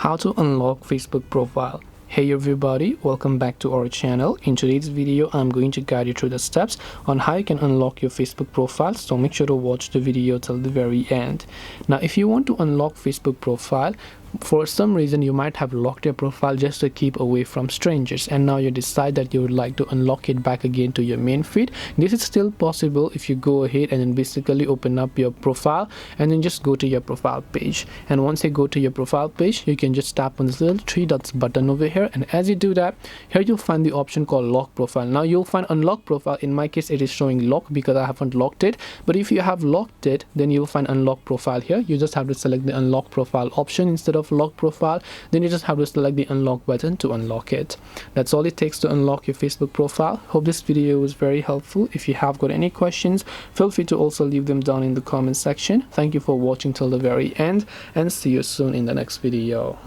How to unlock Facebook profile. Hey everybody, welcome back to our channel. In today's video I'm going to guide you through the steps on how you can unlock your Facebook profile, so make sure to watch the video till the very end. Now if you want to unlock Facebook profile, for some reason you might have locked your profile just to keep away from strangers, and now you decide that you would like to unlock it back again to your main feed. This is still possible if you go ahead and then basically open up your profile and then just go to your profile page. And once you go to your profile page, you can just tap on this little three dots button over here, and as you do that, here you'll find the option called lock profile. Now you'll find unlock profile. In my case it is showing lock because I haven't locked it, but if you have locked it, then you'll find unlock profile here. You just have to select the unlock profile option instead of lock profile. Then you just have to select the unlock button to unlock it. That's all it takes to unlock your Facebook profile. Hope this video was very helpful. If you have got any questions, feel free to also leave them down in the comment section. Thank you for watching till the very end, and see you soon in the next video.